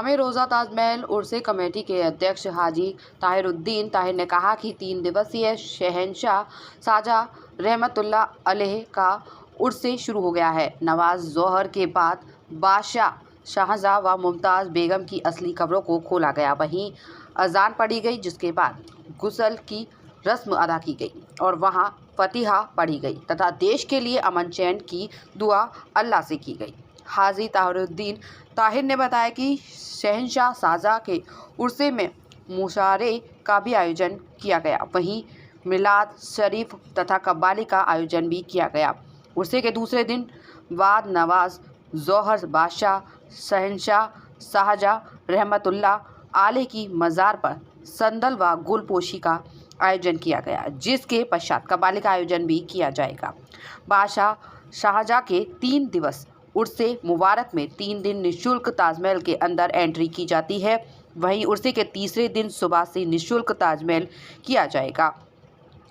जामे रोज़ा ताजमहल उर्से कमेटी के अध्यक्ष हाजी ताहिरुद्दीन ताहिर ने कहा कि 3 दिवसीय शहंशाह शाहजहां रहमतुल्लाह अलैह का उर्से शुरू हो गया है। नवाज जौहर के बाद बादशाह शाहजहां व मुमताज़ बेगम की असली कब्रों को खोला गया। वहीं अजान पढ़ी गई, जिसके बाद गुस्ल की रस्म अदा की गई और वहां फतिहा पढ़ी गई तथा देश के लिए अमन चैन की दुआ अल्लाह से की गई। हाजी ताहिरुद्दीन ताहिर ने बताया कि शहंशाह शाहजहां के उर्से में मुशायरे का भी आयोजन किया गया। वहीं मिलाद शरीफ तथा कव्वाली का आयोजन भी किया गया। उर्से के दूसरे दिन बाद नवाज जौहर बादशाह शहंशाह शाहजहां रहमतुल्लाह अलैह की मज़ार पर संदल व गुलपोशी का आयोजन किया गया, जिसके पश्चात कव्वाली का आयोजन भी किया जाएगा। बादशाह शाहजहां के 3 दिवस उर्से मुबारक में 3 दिन निःशुल्क ताजमहल के अंदर एंट्री की जाती है। वहीं उर्से के तीसरे दिन सुबह से निःशुल्क ताजमहल किया जाएगा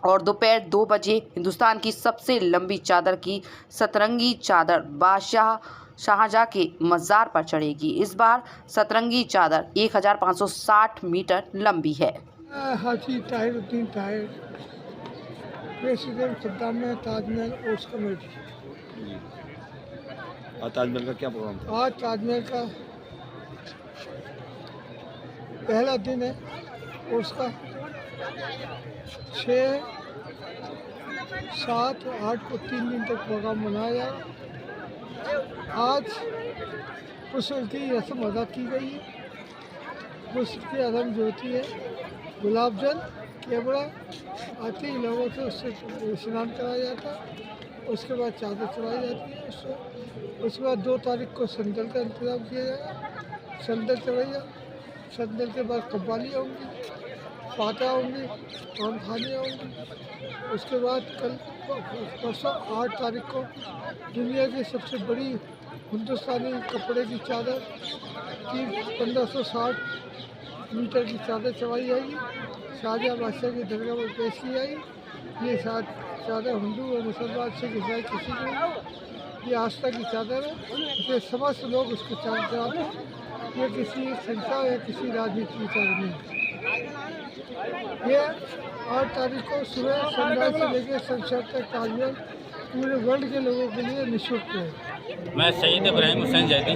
और दोपहर 2 बजे हिंदुस्तान की सबसे लंबी चादर की सतरंगी चादर बादशाह शाहजहां के मज़ार पर चढ़ेगी। इस बार सतरंगी चादर 1560 मीटर लंबी है। हाजी ताहिरुद्दीन ताहिर, प्रेसिडेंट खद्दाम ताजमहल उर्स कमेटी। आज ताजमहल का क्या प्रोग्राम था? आज ताजमहल का पहला दिन है उर्स का। 6, 7, 8 को 3 दिन तक प्रोग्राम मनाया जाएगा। आज गुस्ल की रस्म अदा की गई है। गुस्ल की रस्म जो होती है, गुलाब जल केवड़ा आते ही लोगों से उससे स्नान कराया जाता है। उसके बाद चादर चढ़ाई जाती है। उसके बाद 2 तारीख को संदल का इंतज़ाम किया जाएगा। संदल चढ़ाइए, संदल के बाद कव्वाली होंगी, फातहा होंगी, पान खानियाँ होंगी। उसके बाद कल परसों 8 तारीख को दुनिया की सबसे बड़ी हिंदुस्तानी कपड़े की चादर की 1560 मीटर की चादर चढ़ाई जाएगी। शाहजहां बादशाह की दरगाह में पेश की जाएगी। ये चादर हिंदू और मुसलमान से ईसाई किसी को नहीं, ये आस्था की चादर है। ये समस्त लोग उसको चादर चढ़ाते हैं। ये किसी संस्था या किसी राजनीति की चादर नहीं है। ये 8 तारीख को सुबह सनराइज से लेकर सनसेट तक ताजमहल पूरे वर्ल्ड के लोगों के लिए निःशुल्क है। मैं सईद इब्राहिम हुसैन जैदी,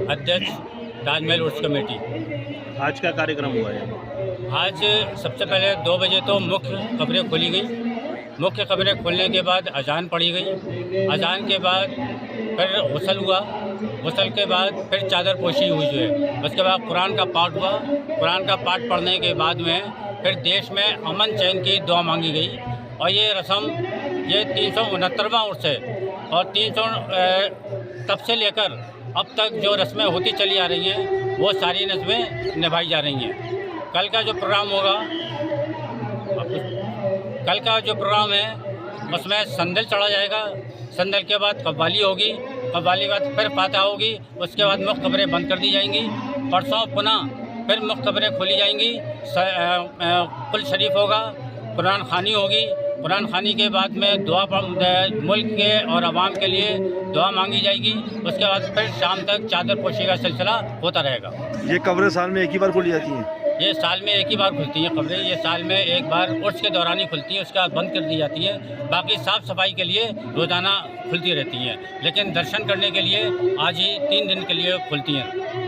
अध्यक्ष ताजमहल उर्स कमेटी। आज क्या कार्यक्रम हुआ है? आज सबसे पहले 2 बजे तो मुख्य कब्रें खोली गई। मुख्य कब्रें खोलने के बाद अजान पढ़ी गई। अजान के बाद फिर गुस्ल हुआ। गुस्ल के बाद फिर चादर पोशी हुई जो है। उसके बाद कुरान का पाठ हुआ। कुरान का पाठ पढ़ने के बाद में फिर देश में अमन चैन की दुआ मांगी गई। और ये रस्म ये 369वां उर्स है और 300 तब से लेकर अब तक जो रस्में होती चली आ रही हैं वो सारी रस्में निभाई जा रही हैं। कल का जो प्रोग्राम होगा, कल का जो प्रोग्राम है उसमें संदल चढ़ा जाएगा। संदल के बाद कव्वाली होगी। कव्वाली के बाद फिर फातहा होगी। उसके बाद मुख्य कब्रें बंद कर दी जाएंगी। परसों पुनः फिर मुख्य कब्रें खोली जाएंगी। कुल शरीफ होगा, कुरान खानी होगी। कुरान खानी के बाद में दुआ मुल्क के और आवाम के लिए दुआ मांगी जाएगी। उसके बाद फिर शाम तक चादर पोशी का सिलसिला होता रहेगा। ये कब्रें साल में एक ही बार खोली जाती हैं? ये साल में एक ही बार खुलती हैं कब्रें। ये साल में एक बार उर्स के दौरान ही खुलती हैं, उसके बाद बंद कर दी जाती है। बाकी साफ़ सफाई के लिए रोज़ाना खुलती रहती हैं, लेकिन दर्शन करने के लिए आज ही 3 दिन के लिए खुलती हैं।